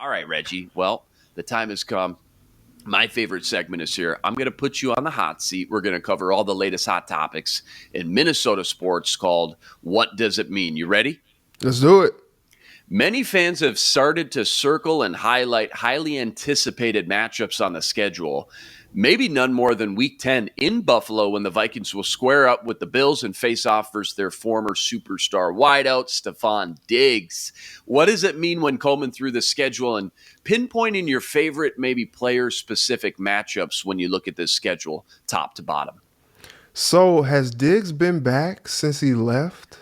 All right, Reggie. Well, the time has come. My favorite segment is here. I'm going to put you on the hot seat. We're going to cover all the latest hot topics in Minnesota sports called What Does It Mean? You ready? Let's do it. Many fans have started to circle and highlight highly anticipated matchups on the schedule. Maybe none more than Week 10 in Buffalo when the Vikings will square up with the Bills and face off versus their former superstar wideout, Stefon Diggs. What does it mean when combing through the schedule and pinpointing your favorite maybe player-specific matchups when you look at this schedule top to bottom? So has Diggs been back since he left?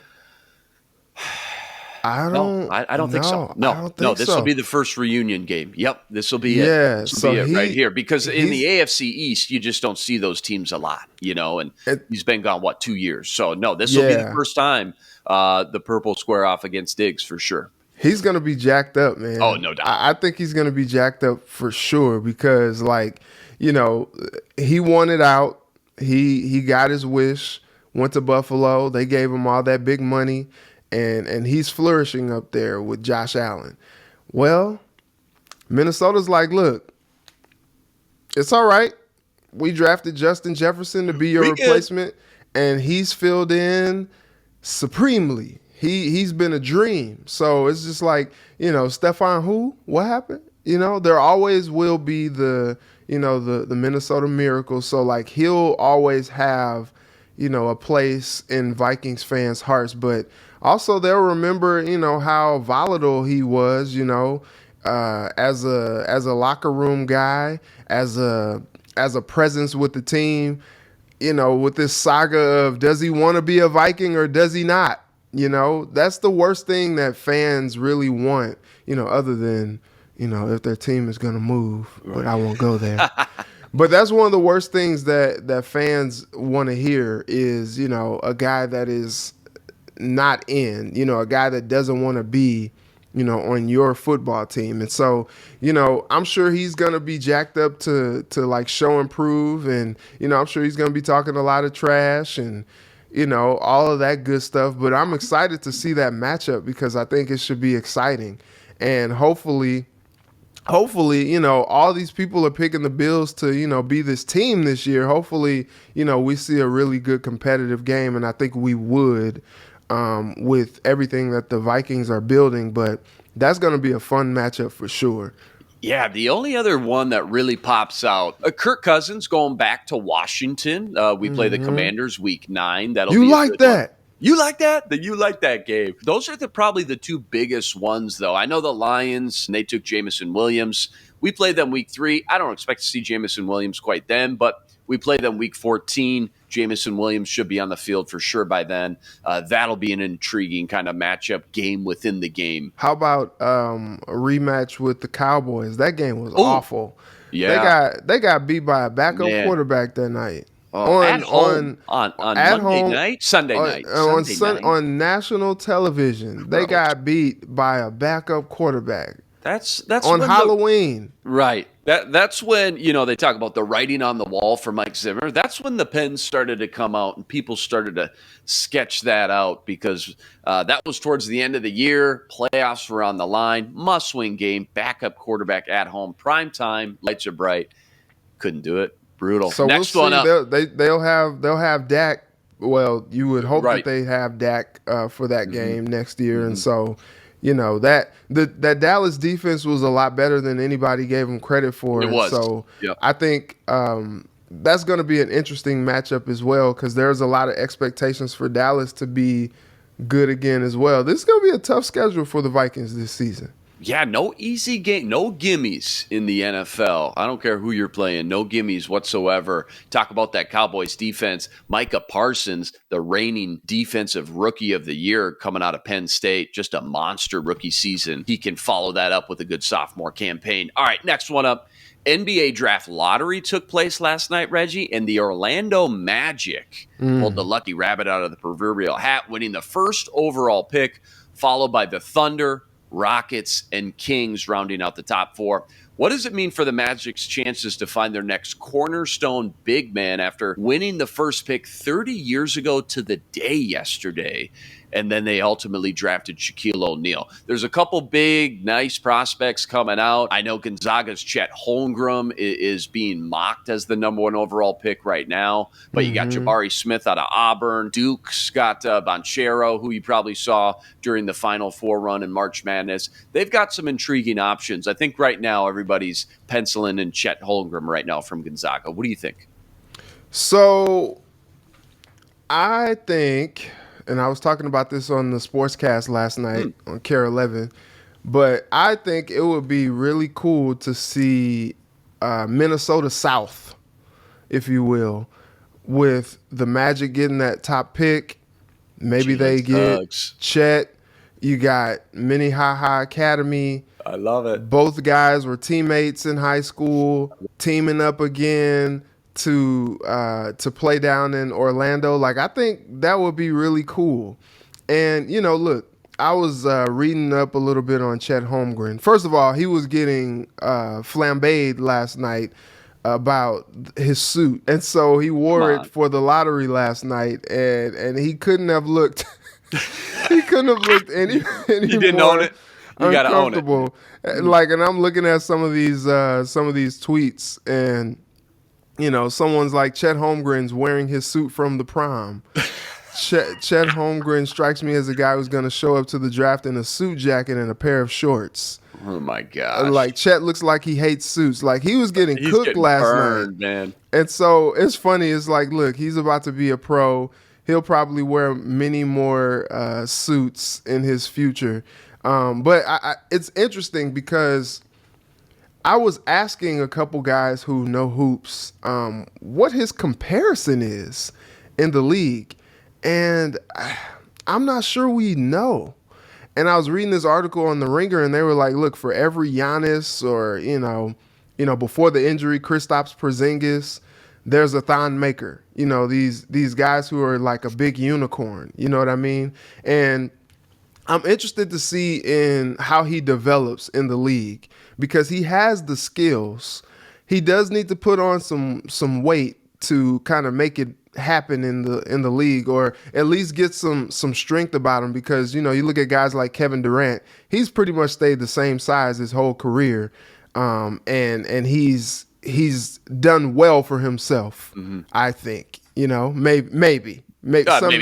I don't think so. I don't think This so. will be the first reunion game. Yep, this will be Yeah, it. This so will be it right here. Because in the he's- AFC East, you just don't see those teams a lot, and It- he's been gone, 2 years? So, no, this will be the first time the Purple square off against Diggs for sure. He's going to be jacked up, man. Oh, no doubt. I think he's going to be jacked up for sure because, he wanted out. He got his wish, went to Buffalo. They gave him all that big money. And he's flourishing up there with Josh Allen. Well, Minnesota's like, look, it's all right. We drafted Justin Jefferson to be your replacement, and he's filled in supremely. He's been a dream. So it's just like, Stefon who? What happened? There always will be the Minnesota Miracle. So like he'll always have, a place in Vikings fans' hearts, but also they'll remember, how volatile he was, as a locker room guy, as a presence with the team, with this saga of does he want to be a Viking or does he not? That's the worst thing that fans really want, other than, if their team is going to move, but I won't go there. But that's one of the worst things that fans want to hear is, a guy that is not in, a guy that doesn't want to be, on your football team. And so, I'm sure he's going to be jacked up to like show and prove. And, I'm sure he's going to be talking a lot of trash and, all of that good stuff. But I'm excited to see that matchup because I think it should be exciting. And hopefully, all these people are picking the Bills to, be this team this year. Hopefully, we see a really good competitive game. And I think we would with everything that the Vikings are building. But that's going to be a fun matchup for sure. Yeah, the only other one that really pops out, Kirk Cousins going back to Washington. We play the Commanders Week 9. That'll You be like that? One. You like that? You like that game. Those are probably the two biggest ones, though. I know the Lions, they took Jameson Williams. We played them Week 3. I don't expect to see Jameson Williams quite then, but we play them Week 14. Jameson Williams should be on the field for sure by then. That'll be an intriguing kind of matchup game within the game. How about a rematch with the Cowboys? That game was awful. Yeah. They got beat by a backup quarterback that night. At home on Monday night, Sunday night, on national television. They got beat by a backup quarterback. That's on Halloween. Right. That's when, they talk about the writing on the wall for Mike Zimmer. That's when the pens started to come out and people started to sketch that out because that was towards the end of the year. Playoffs were on the line. Must-win game. Backup quarterback at home. Prime time. Lights are bright. Couldn't do it. Brutal. So Next we'll one see. up. They'll have Dak. Well, you would hope that they have Dak for that game next year, and so that Dallas defense was a lot better than anybody gave them credit for. It was. So I think that's going to be an interesting matchup as well because there's a lot of expectations for Dallas to be good again as well. This is going to be a tough schedule for the Vikings this season. Yeah, no easy game, no gimmies in the NFL. I don't care who you're playing, no gimmies whatsoever. Talk about that Cowboys defense. Micah Parsons, the reigning defensive rookie of the year coming out of Penn State, just a monster rookie season. He can follow that up with a good sophomore campaign. All right, next one up. NBA draft lottery took place last night, Reggie, and the Orlando Magic pulled the lucky rabbit out of the proverbial hat, winning the first overall pick, followed by the Thunder, Rockets, and Kings rounding out the top 4. What does it mean for the Magic's chances to find their next cornerstone big man after winning the first pick 30 years ago to the day yesterday? and then they ultimately drafted Shaquille O'Neal. There's a couple big, nice prospects coming out. I know Gonzaga's Chet Holmgren is being mocked as the number 1 overall pick right now, but you got Jabari Smith out of Auburn. Duke's got Banchero, who you probably saw during the Final Four run in March Madness. They've got some intriguing options. I think right now everybody's penciling in Chet Holmgren right now from Gonzaga. What do you think? So I think, and I was talking about this on the Sportscast last night on KARE 11, but I think it would be really cool to see Minnesota South, if you will, with the Magic getting that top pick. Maybe they get Chet. You got Minnehaha Academy. I love it. Both guys were teammates in high school, teaming up again to play down in Orlando. Like, I think that would be really cool. And, look, I was reading up a little bit on Chet Holmgren. First of all, he was getting flambéed last night about his suit. And so he wore it for the lottery last night, and he couldn't have looked he couldn't have looked any You didn't own it. You got to own it. Like, and I'm looking at some of these tweets, and someone's like, Chet Holmgren's wearing his suit from the prom. Chet Holmgren strikes me as a guy who's going to show up to the draft in a suit jacket and a pair of shorts. Oh my gosh! Like, Chet looks like he hates suits. Like, he was getting cooked last night, man. And so it's funny. It's like, look, he's about to be a pro. He'll probably wear many more suits in his future. But it's interesting because I was asking a couple guys who know hoops what his comparison is in the league, and I'm not sure we know. And I was reading this article on The Ringer, and they were like, look, for every Giannis or, before the injury, Kristaps Porzingis, there's a Thon Maker. These guys who are like a big unicorn. You know what I mean? And I'm interested to see in how he develops in the league because he has the skills. He does need to put on some weight to kind of make it happen in the league, or at least get some strength about him, because you look at guys like Kevin Durant, he's pretty much stayed the same size his whole career, and he's done well for himself. I think maybe some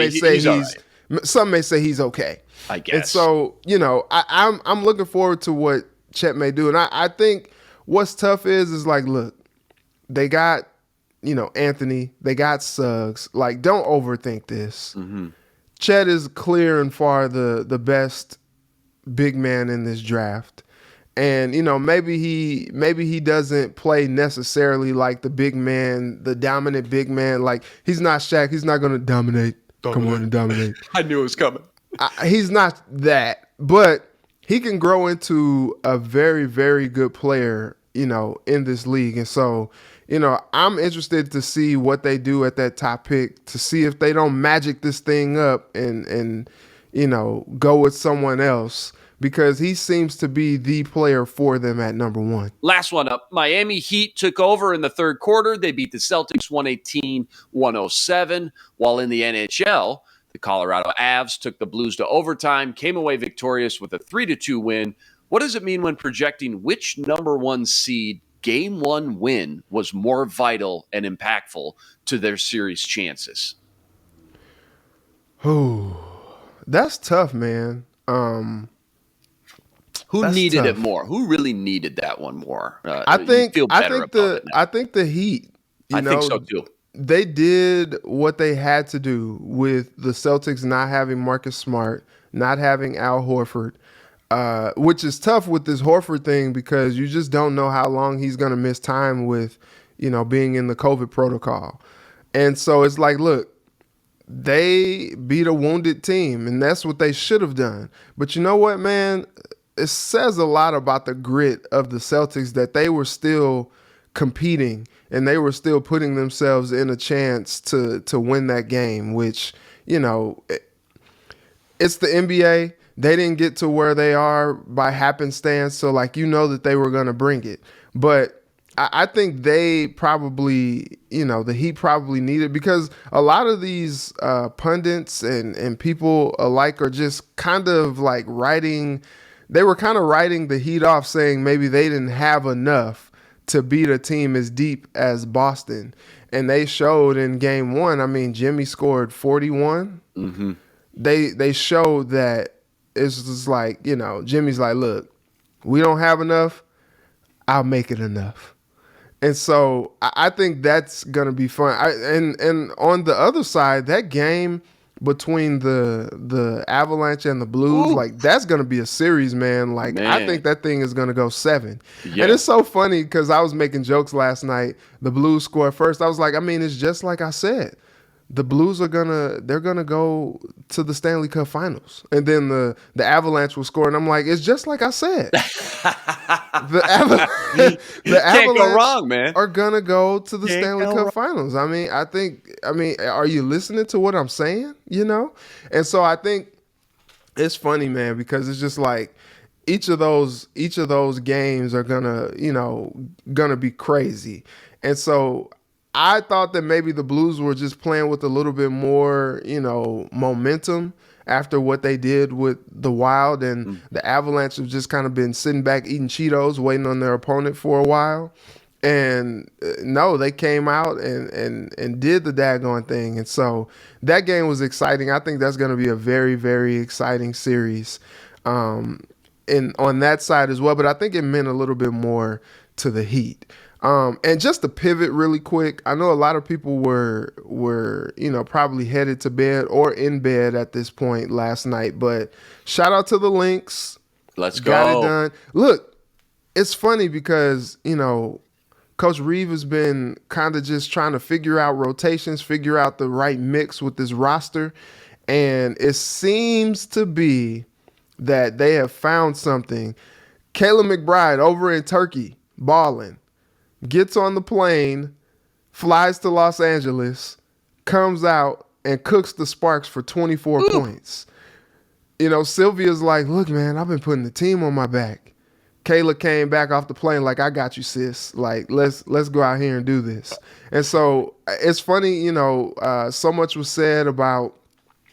may say he's okay, I guess. And so I'm looking forward to what Chet may do, and I think what's tough is like, look, they got Anthony, they got Suggs. Like, don't overthink this. Chet is clear and far the best big man in this draft. And, maybe he doesn't play necessarily like the big man, the dominant big man. Like, he's not Shaq. He's not going to dominate. Come on and dominate. I knew it was coming. He's not that. But he can grow into a very, very good player, in this league. And so, I'm interested to see what they do at that top pick, to see if they don't magic this thing up and go with someone else, because he seems to be the player for them at number 1. Last one up. Miami Heat took over in the third quarter. They beat the Celtics 118-107. While in the NHL, the Colorado Avs took the Blues to overtime, came away victorious with a 3-2 win. What does it mean when projecting which number 1 seed Game 1 win was more vital and impactful to their series chances? Oh, that's tough, man. Who needed it more? Who really needed that one more? I think the Heat. I think so too. They did what they had to do with the Celtics not having Marcus Smart, not having Al Horford, which is tough with this Horford thing because you just don't know how long he's going to miss time with, being in the COVID protocol. And so it's like, look, they beat a wounded team, and that's what they should have done. But you know what, man? It says a lot about the grit of the Celtics that they were still competing and they were still putting themselves in a chance to win that game, which, it's the NBA. They didn't get to where they are by happenstance, so that they were going to bring it. But I think they probably, the Heat probably need it because a lot of these pundits and people alike are just kind of like they were kind of writing the Heat off, saying maybe they didn't have enough to beat a team as deep as Boston. And they showed in game one. I mean, Jimmy scored 41. Mm-hmm. They showed that it's just like, Jimmy's like, look, we don't have enough. I'll make it enough. And so I think that's gonna be fun. And on the other side, that game between the Avalanche and the Blues, Ooh, like that's gonna be a series, man. Like I man. think that thing is gonna go 7. Yeah. And it's so funny because I was making jokes last night. The Blues scored first. I was like, I mean, it's just like I said. The Blues they're gonna go to the Stanley Cup Finals, and then the Avalanche will score, and I'm like, it's just like I said. The, the Can't go Avalanche wrong, man. are gonna go to the Can't Stanley go Cup wrong. Finals. I mean, are you listening to what I'm saying? And so I think it's funny, man, because it's just like each of those games are gonna be crazy, and so I thought that maybe the Blues were just playing with a little bit more, momentum after what they did with the Wild, and the Avalanche have just kind of been sitting back eating Cheetos, waiting on their opponent for a while. And no, they came out and did the daggone thing. And so that game was exciting. I think that's going to be a very, very exciting series on that side as well. But I think it meant a little bit more to the Heat. And just to pivot really quick, I know a lot of people were probably headed to bed or in bed at this point last night. But shout out to the Lynx. Let's go. Got it done. Look, it's funny because Coach Reeve has been kind of just trying to figure out rotations, figure out the right mix with this roster, and it seems to be that they have found something. Caleb McBride over in Turkey, balling. Gets on the plane, flies to Los Angeles, comes out and cooks the Sparks for 24 points. Sylvia's like, look, man, I've been putting the team on my back. Kayla came back off the plane like, I got you, sis. Like, let's go out here and do this. And so it's funny, so much was said about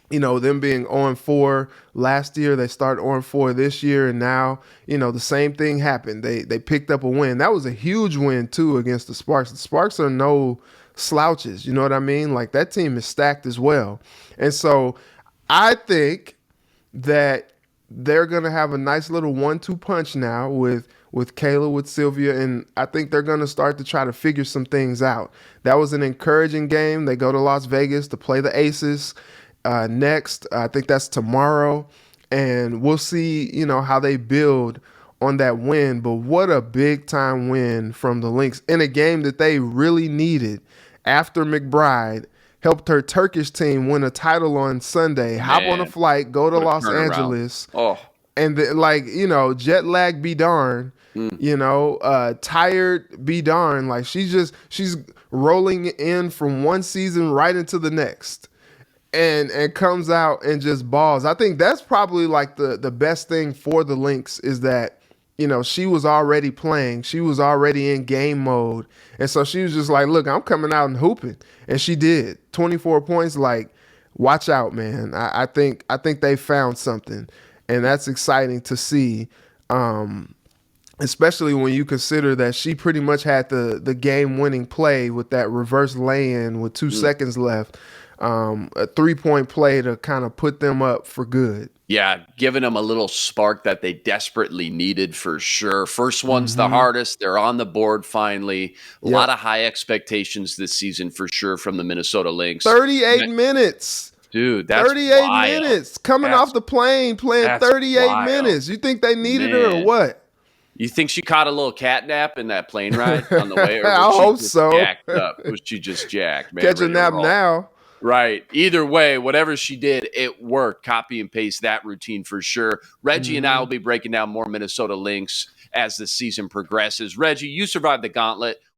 them being 0-4 last year. They started 0-4 this year, and now, the same thing happened. They picked up a win. That was a huge win, too, against the Sparks. The Sparks are no slouches, you know what I mean? Like, that team is stacked as well. And so I think that they're going to have a nice little 1-2 punch now with Kayla, with Sylvia, and I think they're going to start to try to figure some things out. That was an encouraging game. They go to Las Vegas to play the Aces. Next, I think that's tomorrow, and we'll see, how they build on that win. But what a big time win from the Lynx in a game that they really needed after McBride helped her Turkish team win a title on Sunday. Man, hop on a flight, go to Los Angeles, and jet lag be darn. Tired be darn. Like she's rolling in from one season right into the next. And comes out and just balls. I think that's probably like the best thing for the Lynx is that, she was already playing. She was already in game mode. And so she was just like, look, I'm coming out and hooping. And she did. 24 points, like, watch out, man. I think they found something. And that's exciting to see. Especially when you consider that she pretty much had the game-winning play with that reverse lay-in with 2 seconds left. A 3-point play to kind of put them up for good. Yeah, giving them a little spark that they desperately needed for sure. First one's the hardest. They're on the board finally. A lot of high expectations this season for sure from the Minnesota Lynx. 38 minutes. Dude, that's 38 wild. minutes. Coming off the plane, playing 38 minutes. You think they needed her or what? You think she caught a little cat nap in that plane ride on the way? Or was I she hope just so. Jacked up? Was she just jacked, man? Catch a nap now. Right. Either way, whatever she did, it worked. Copy and paste that routine for sure. Reggie and I will be breaking down more Minnesota Lynx as the season progresses. Reggie, you survived the gauntlet.